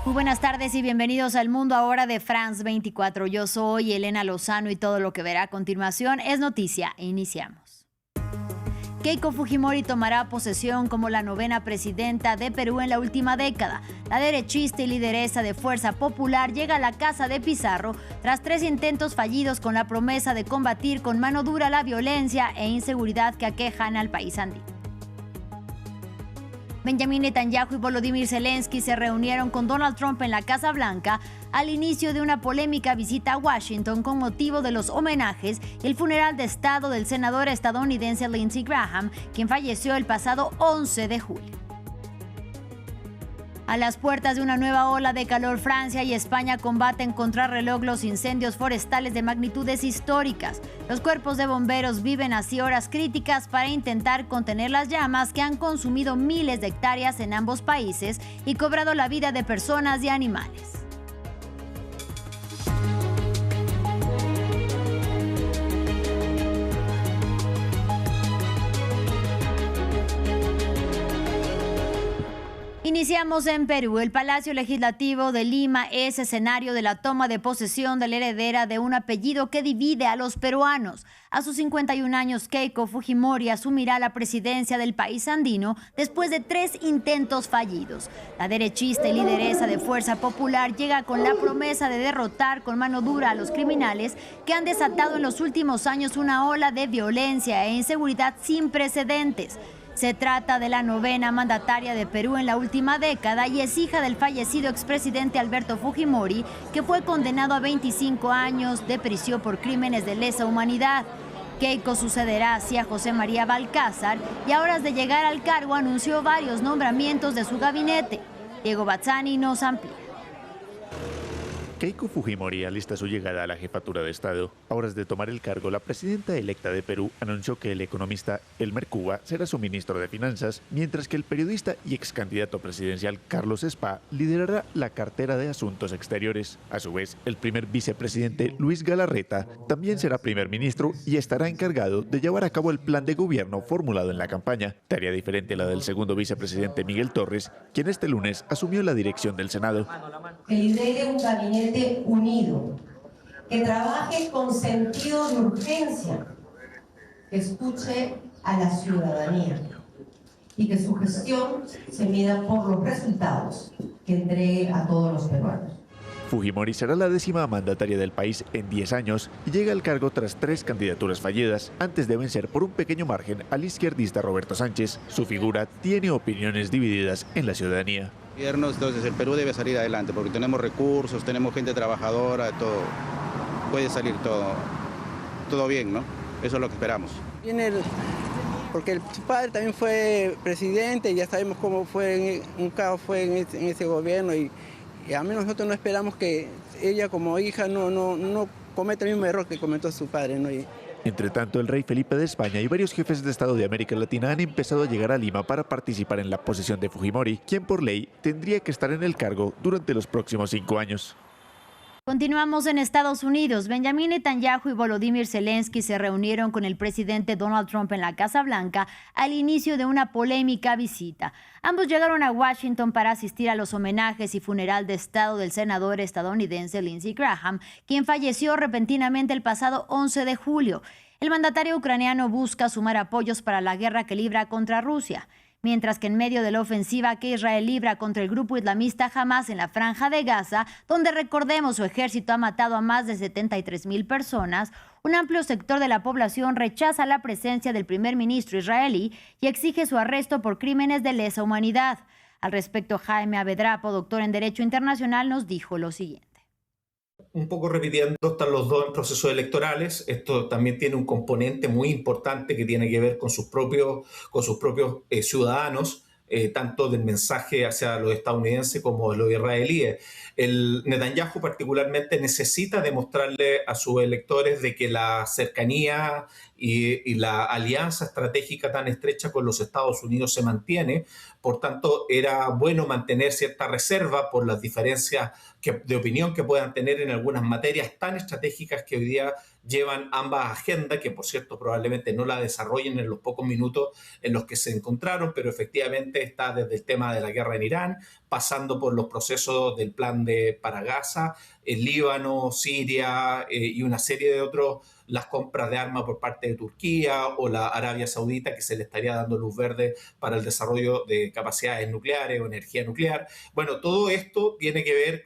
Muy buenas tardes y bienvenidos al Mundo Ahora de France 24. Yo soy Elena Lozano y todo lo que verá a continuación es noticia. Iniciamos. Keiko Fujimori tomará posesión como la novena presidenta de Perú en la última década. La derechista y lideresa de Fuerza Popular llega a la casa de Pizarro tras 3 intentos fallidos con la promesa de combatir con mano dura la violencia e inseguridad que aquejan al país andino. Benjamin Netanyahu y Volodymyr Zelensky se reunieron con Donald Trump en la Casa Blanca al inicio de una polémica visita a Washington con motivo de los homenajes y el funeral de Estado del senador estadounidense Lindsey Graham, quien falleció el pasado 11 de julio. A las puertas de una nueva ola de calor, Francia y España combaten contrarreloj los incendios forestales de magnitudes históricas. Los cuerpos de bomberos viven así horas críticas para intentar contener las llamas que han consumido miles de hectáreas en ambos países y cobrado la vida de personas y animales. Iniciamos en Perú. El Palacio Legislativo de Lima es escenario de la toma de posesión de la heredera de un apellido que divide a los peruanos. A sus 51 años, Keiko Fujimori asumirá la presidencia del país andino después de 3 intentos fallidos. La derechista y lideresa de Fuerza Popular llega con la promesa de derrotar con mano dura a los criminales que han desatado en los últimos años una ola de violencia e inseguridad sin precedentes. Se trata de la novena mandataria de Perú en la última década y es hija del fallecido expresidente Alberto Fujimori, que fue condenado a 25 años de prisión por crímenes de lesa humanidad. Keiko sucederá así a José María Balcázar y a horas de llegar al cargo anunció varios nombramientos de su gabinete. Diego Bazzani nos amplía. Keiko Fujimori alista su llegada a la jefatura de Estado. A horas de tomar el cargo, la presidenta electa de Perú anunció que el economista Elmer Cuba será su ministro de Finanzas, mientras que el periodista y ex candidato presidencial Carlos Spa liderará la cartera de Asuntos Exteriores. A su vez, el primer vicepresidente Luis Galarreta también será primer ministro y estará encargado de llevar a cabo el plan de gobierno formulado en la campaña, tarea diferente a la del segundo vicepresidente Miguel Torres, quien este lunes asumió la dirección del Senado. Que lidere un gabinete unido, que trabaje con sentido de urgencia, que escuche a la ciudadanía y que su gestión se mida por los resultados que entregue a todos los peruanos. Fujimori será la 10ª mandataria del país en 10 años y llega al cargo tras 3 candidaturas fallidas, antes de vencer por un pequeño margen al izquierdista Roberto Sánchez. Su figura tiene opiniones divididas en la ciudadanía. Entonces el Perú debe salir adelante porque tenemos recursos, tenemos gente trabajadora, todo puede salir todo bien, ¿no? Eso es lo que esperamos. Porque su padre también fue presidente y ya sabemos cómo fue un caos fue en ese gobierno y a mí nosotros no esperamos que ella como hija no cometa el mismo error que cometió su padre, ¿no? Entre tanto, el rey Felipe de España y varios jefes de Estado de América Latina han empezado a llegar a Lima para participar en la posesión de Fujimori, quien por ley tendría que estar en el cargo durante los próximos 5 años. Continuamos en Estados Unidos. Benjamin Netanyahu y Volodymyr Zelensky se reunieron con el presidente Donald Trump en la Casa Blanca al inicio de una polémica visita. Ambos llegaron a Washington para asistir a los homenajes y funeral de Estado del senador estadounidense Lindsey Graham, quien falleció repentinamente el pasado 11 de julio. El mandatario ucraniano busca sumar apoyos para la guerra que libra contra Rusia. Mientras que en medio de la ofensiva que Israel libra contra el grupo islamista Hamas en la Franja de Gaza, donde recordemos su ejército ha matado a más de 73,000 personas, un amplio sector de la población rechaza la presencia del primer ministro israelí y exige su arresto por crímenes de lesa humanidad. Al respecto, Jaime Avedrapo, doctor en Derecho Internacional, nos dijo lo siguiente. Un poco repitiendo, están los dos en procesos electorales. Esto también tiene un componente muy importante que tiene que ver con sus propios ciudadanos, tanto del mensaje hacia los estadounidenses como de los israelíes. El Netanyahu particularmente necesita demostrarle a sus electores de que la cercanía y la alianza estratégica tan estrecha con los Estados Unidos se mantiene. Por tanto, era bueno mantener cierta reserva por las diferencias de opinión que puedan tener en algunas materias tan estratégicas que hoy día llevan ambas agendas, que por cierto probablemente no la desarrollen en los pocos minutos en los que se encontraron, pero efectivamente está desde el tema de la guerra en Irán, pasando por los procesos del plan para Gaza, el Líbano, Siria y una serie de otros, las compras de armas por parte de Turquía o la Arabia Saudita, que se le estaría dando luz verde para el desarrollo de capacidades nucleares o energía nuclear. Bueno, todo esto tiene que ver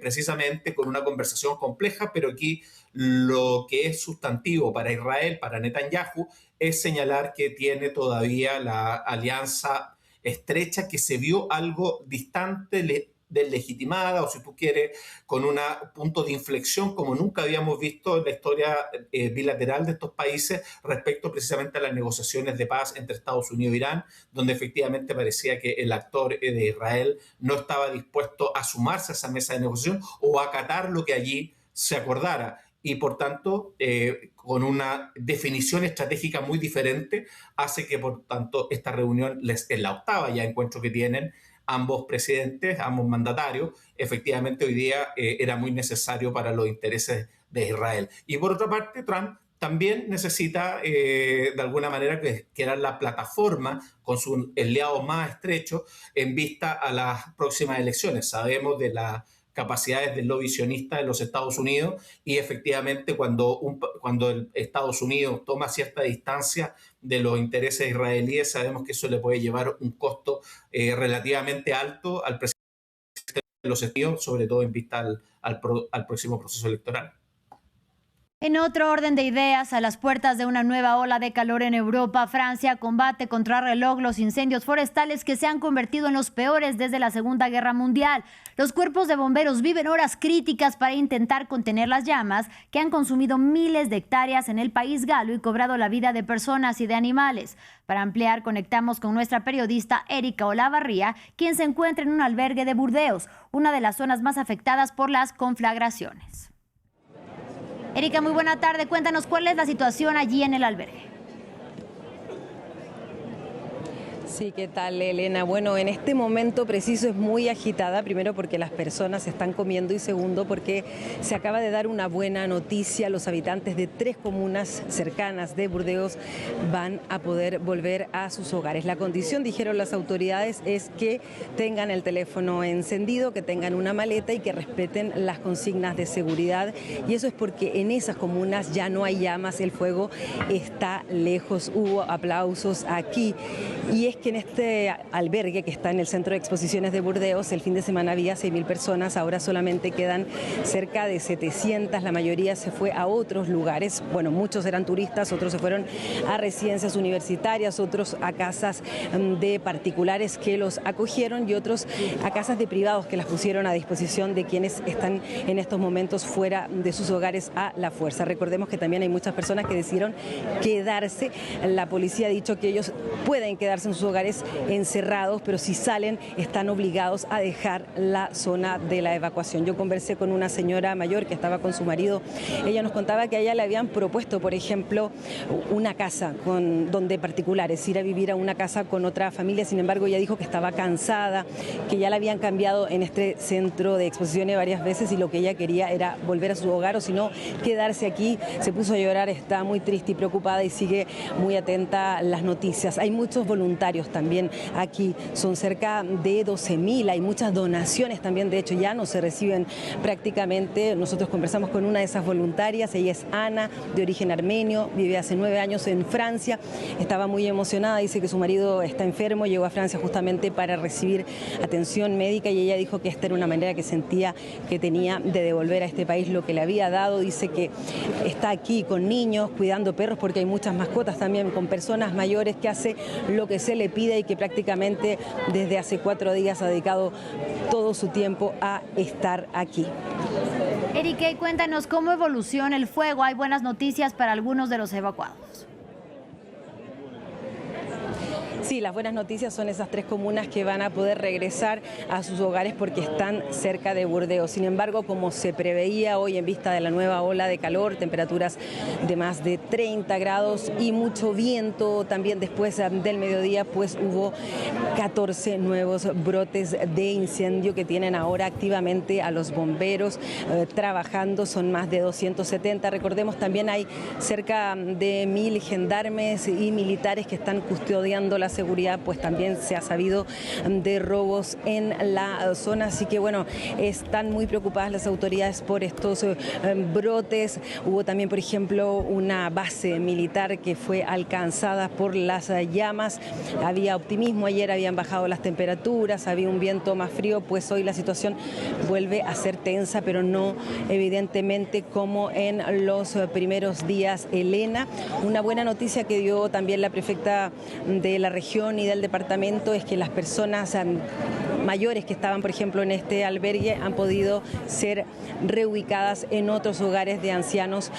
precisamente con una conversación compleja, pero aquí lo que es sustantivo para Israel, para Netanyahu, es señalar que tiene todavía la alianza estrecha, que se vio algo distante, deslegitimada, o si tú quieres, con un punto de inflexión como nunca habíamos visto en la historia bilateral de estos países respecto precisamente a las negociaciones de paz entre Estados Unidos e Irán, donde efectivamente parecía que el actor de Israel no estaba dispuesto a sumarse a esa mesa de negociación o a acatar lo que allí se acordara. Y por tanto, con una definición estratégica muy diferente, hace que por tanto esta reunión es la octava ya encuentro que tienen ambos presidentes, ambos mandatarios. Efectivamente hoy día era muy necesario para los intereses de Israel. Y por otra parte, Trump también necesita de alguna manera crear la plataforma con sus aliados más estrechos en vista a las próximas elecciones. Sabemos de las capacidades del lobby sionista de los Estados Unidos y efectivamente cuando el Estados Unidos toma cierta distancia de los intereses israelíes, sabemos que eso le puede llevar un costo relativamente alto al presidente de los Estados Unidos, sobre todo en vista al próximo proceso electoral. En otro orden de ideas, a las puertas de una nueva ola de calor en Europa, Francia combate contra reloj los incendios forestales que se han convertido en los peores desde la Segunda Guerra Mundial. Los cuerpos de bomberos viven horas críticas para intentar contener las llamas que han consumido miles de hectáreas en el país galo y cobrado la vida de personas y de animales. Para ampliar, conectamos con nuestra periodista Erika Olavarría, quien se encuentra en un albergue de Burdeos, una de las zonas más afectadas por las conflagraciones. Erika, muy buena tarde. Cuéntanos cuál es la situación allí en el albergue. Sí, ¿qué tal, Elena? Bueno, en este momento preciso es muy agitada, primero porque las personas están comiendo y segundo porque se acaba de dar una buena noticia. Los habitantes de 3 comunas cercanas de Burdeos van a poder volver a sus hogares. La condición, dijeron las autoridades, es que tengan el teléfono encendido, que tengan una maleta y que respeten las consignas de seguridad. Y eso es porque en esas comunas ya no hay llamas, el fuego está lejos. Hubo aplausos aquí. Y es que en este albergue que está en el Centro de Exposiciones de Burdeos, el fin de semana había 6.000 personas, ahora solamente quedan cerca de 700, la mayoría se fue a otros lugares, bueno, muchos eran turistas, otros se fueron a residencias universitarias, otros a casas de particulares que los acogieron y otros a casas de privados que las pusieron a disposición de quienes están en estos momentos fuera de sus hogares a la fuerza. Recordemos que también hay muchas personas que decidieron quedarse, la policía ha dicho que ellos pueden quedarse en sus hogares encerrados, pero si salen están obligados a dejar la zona de la evacuación. Yo conversé con una señora mayor que estaba con su marido. Ella nos contaba que a ella le habían propuesto, por ejemplo, una casa donde particulares, ir a vivir a una casa con otra familia. Sin embargo, ella dijo que estaba cansada, que ya la habían cambiado en este centro de exposiciones varias veces y lo que ella quería era volver a su hogar o si no, quedarse aquí. Se puso a llorar, está muy triste y preocupada y sigue muy atenta a las noticias. Hay muchos voluntarios también aquí, son cerca de 12.000, hay muchas donaciones también, de hecho ya no se reciben prácticamente. Nosotros conversamos con una de esas voluntarias, ella es Ana, de origen armenio, vive hace 9 años en Francia, estaba muy emocionada, dice que su marido está enfermo, llegó a Francia justamente para recibir atención médica y ella dijo que esta era una manera que sentía que tenía de devolver a este país lo que le había dado. Dice que está aquí con niños, cuidando perros porque hay muchas mascotas también, con personas mayores, que hace lo que se le pide y que prácticamente desde hace 4 días ha dedicado todo su tiempo a estar aquí. Erika, cuéntanos cómo evoluciona el fuego. Hay buenas noticias para algunos de los evacuados. Sí, las buenas noticias son esas 3 comunas que van a poder regresar a sus hogares porque están cerca de Burdeos. Sin embargo, como se preveía hoy en vista de la nueva ola de calor, temperaturas de más de 30 grados y mucho viento, también después del mediodía, pues hubo 14 nuevos brotes de incendio que tienen ahora activamente a los bomberos trabajando. Son más de 270. Recordemos, también hay cerca de 1000 gendarmes y militares que están custodiando la seguridad, pues también se ha sabido de robos en la zona. Así que bueno, están muy preocupadas las autoridades por estos brotes. Hubo también, por ejemplo, una base militar que fue alcanzada por las llamas. Había optimismo ayer, habían bajado las temperaturas, había un viento más frío, pues hoy la situación vuelve a ser tensa, pero no evidentemente como en los primeros días. Elena, una buena noticia que dio también la prefecta de la región y del departamento es que las personas mayores que estaban, por ejemplo, en este albergue han podido ser reubicadas en otros hogares de ancianos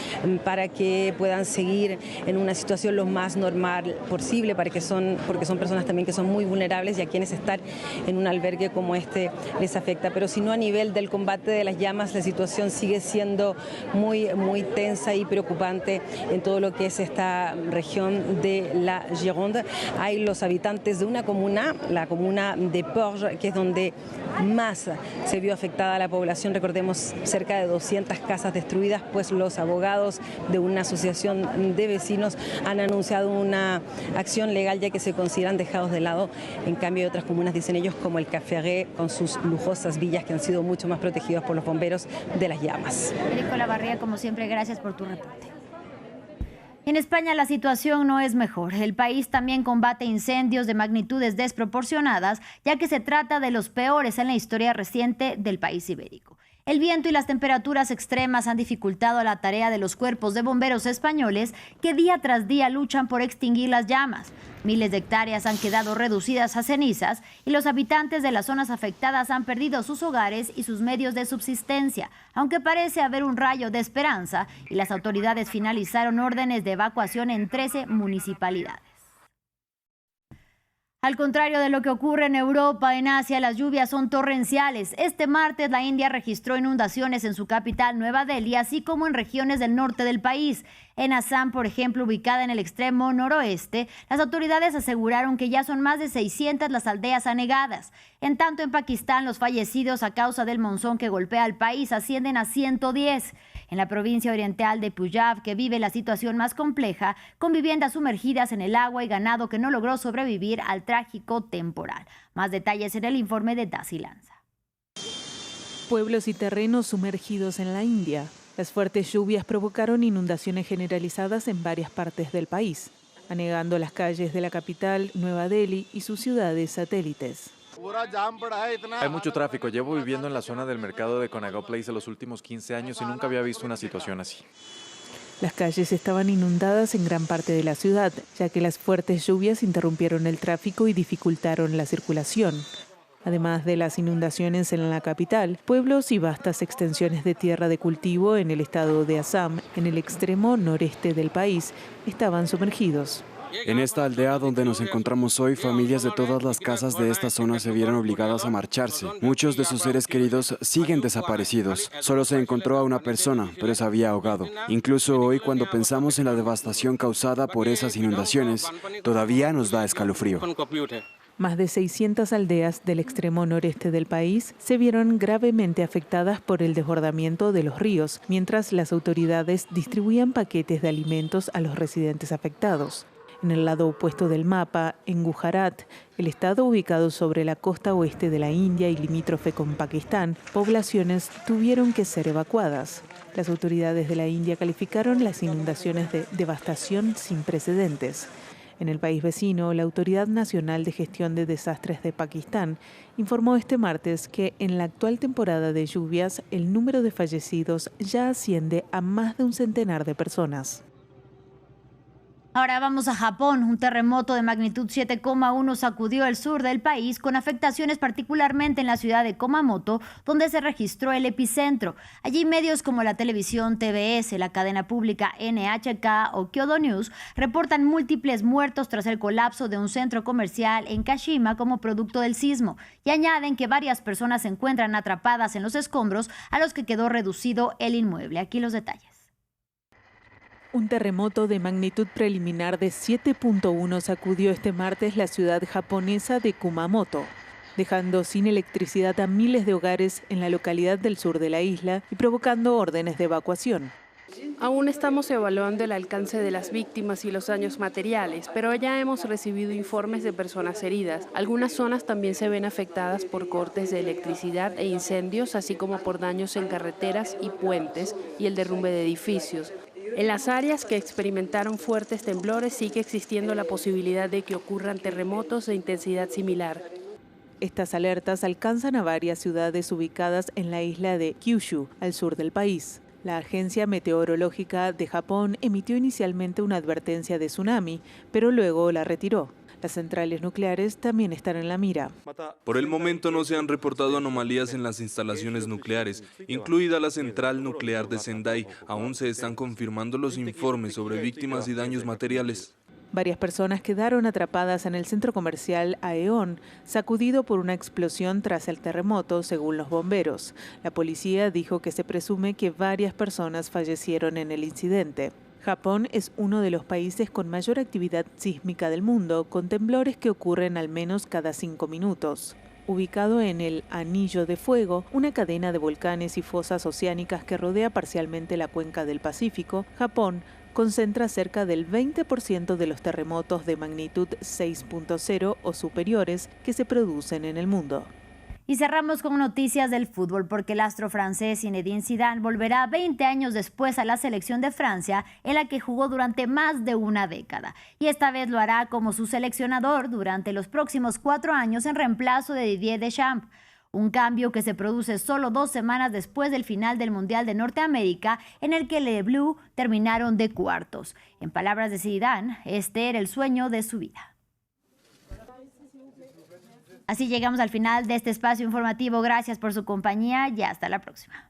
para que puedan seguir en una situación lo más normal posible, porque son personas también que son muy vulnerables y a quienes estar en un albergue como este les afecta. Pero si no, a nivel del combate de las llamas, la situación sigue siendo muy tensa y preocupante en todo lo que es esta región de la Gironde. Hay los habitantes de una comuna, la comuna de Porges, que es donde más se vio afectada la población. Recordemos, cerca de 200 casas destruidas, pues los abogados de una asociación de vecinos han anunciado una acción legal ya que se consideran dejados de lado. En cambio, otras comunas, dicen ellos, como el Café con sus lujosas villas que han sido mucho más protegidos por los bomberos de las llamas. Federico Lavarría, como siempre, gracias por tu reporte. En España la situación no es mejor. El país también combate incendios de magnitudes desproporcionadas, ya que se trata de los peores en la historia reciente del país ibérico. El viento y las temperaturas extremas han dificultado la tarea de los cuerpos de bomberos españoles que día tras día luchan por extinguir las llamas. Miles de hectáreas han quedado reducidas a cenizas y los habitantes de las zonas afectadas han perdido sus hogares y sus medios de subsistencia, aunque parece haber un rayo de esperanza y las autoridades finalizaron órdenes de evacuación en 13 municipalidades. Al contrario de lo que ocurre en Europa, en Asia las lluvias son torrenciales. Este martes la India registró inundaciones en su capital, Nueva Delhi, así como en regiones del norte del país. En Assam, por ejemplo, ubicada en el extremo noroeste, las autoridades aseguraron que ya son más de 600 las aldeas anegadas. En tanto, en Pakistán, los fallecidos a causa del monzón que golpea al país ascienden a 110. En la provincia oriental de Punjab, que vive la situación más compleja, con viviendas sumergidas en el agua y ganado que no logró sobrevivir al trágico temporal. Más detalles en el informe de Daisy Lanza. Pueblos y terrenos sumergidos en la India. Las fuertes lluvias provocaron inundaciones generalizadas en varias partes del país, anegando las calles de la capital, Nueva Delhi, y sus ciudades satélites. Hay mucho tráfico. Llevo viviendo en la zona del mercado de Conago Place los últimos 15 años y nunca había visto una situación así. Las calles estaban inundadas en gran parte de la ciudad, ya que las fuertes lluvias interrumpieron el tráfico y dificultaron la circulación. Además de las inundaciones en la capital, pueblos y vastas extensiones de tierra de cultivo en el estado de Assam, en el extremo noreste del país, estaban sumergidos. En esta aldea donde nos encontramos hoy, familias de todas las casas de esta zona se vieron obligadas a marcharse. Muchos de sus seres queridos siguen desaparecidos. Solo se encontró a una persona, pero se había ahogado. Incluso hoy, cuando pensamos en la devastación causada por esas inundaciones, todavía nos da escalofrío. Más de 600 aldeas del extremo noreste del país se vieron gravemente afectadas por el desbordamiento de los ríos, mientras las autoridades distribuían paquetes de alimentos a los residentes afectados. En el lado opuesto del mapa, en Gujarat, el estado ubicado sobre la costa oeste de la India y limítrofe con Pakistán, poblaciones tuvieron que ser evacuadas. Las autoridades de la India calificaron las inundaciones de devastación sin precedentes. En el país vecino, la Autoridad Nacional de Gestión de Desastres de Pakistán informó este martes que en la actual temporada de lluvias el número de fallecidos ya asciende a más de un centenar de personas. Ahora vamos a Japón. Un terremoto de magnitud 7,1 sacudió el sur del país, con afectaciones particularmente en la ciudad de Kumamoto, donde se registró el epicentro. Allí medios como la televisión TBS, la cadena pública NHK o Kyodo News reportan múltiples muertos tras el colapso de un centro comercial en Kashima como producto del sismo, y añaden que varias personas se encuentran atrapadas en los escombros a los que quedó reducido el inmueble. Aquí los detalles. Un terremoto de magnitud preliminar de 7,1 sacudió este martes la ciudad japonesa de Kumamoto, dejando sin electricidad a miles de hogares en la localidad del sur de la isla y provocando órdenes de evacuación. Aún estamos evaluando el alcance de las víctimas y los daños materiales, pero ya hemos recibido informes de personas heridas. Algunas zonas también se ven afectadas por cortes de electricidad e incendios, así como por daños en carreteras y puentes y el derrumbe de edificios. En las áreas que experimentaron fuertes temblores sigue existiendo la posibilidad de que ocurran terremotos de intensidad similar. Estas alertas alcanzan a varias ciudades ubicadas en la isla de Kyushu, al sur del país. La Agencia Meteorológica de Japón emitió inicialmente una advertencia de tsunami, pero luego la retiró. Las centrales nucleares también están en la mira. Por el momento no se han reportado anomalías en las instalaciones nucleares, incluida la central nuclear de Sendai. Aún se están confirmando los informes sobre víctimas y daños materiales. Varias personas quedaron atrapadas en el centro comercial Aeon, sacudido por una explosión tras el terremoto, según los bomberos. La policía dijo que se presume que varias personas fallecieron en el incidente. Japón es uno de los países con mayor actividad sísmica del mundo, con temblores que ocurren al menos cada 5 minutos. Ubicado en el Anillo de Fuego, una cadena de volcanes y fosas oceánicas que rodea parcialmente la cuenca del Pacífico, Japón concentra cerca del 20% de los terremotos de magnitud 6.0 o superiores que se producen en el mundo. Y cerramos con noticias del fútbol, porque el astro francés Zinedine Zidane volverá 20 años después a la selección de Francia, en la que jugó durante más de una década. Y esta vez lo hará como su seleccionador durante los próximos 4 años en reemplazo de Didier Deschamps. Un cambio que se produce solo 2 semanas después del final del Mundial de Norteamérica, en el que Les Bleus terminaron de cuartos. En palabras de Zidane, este era el sueño de su vida. Así llegamos al final de este espacio informativo. Gracias por su compañía y hasta la próxima.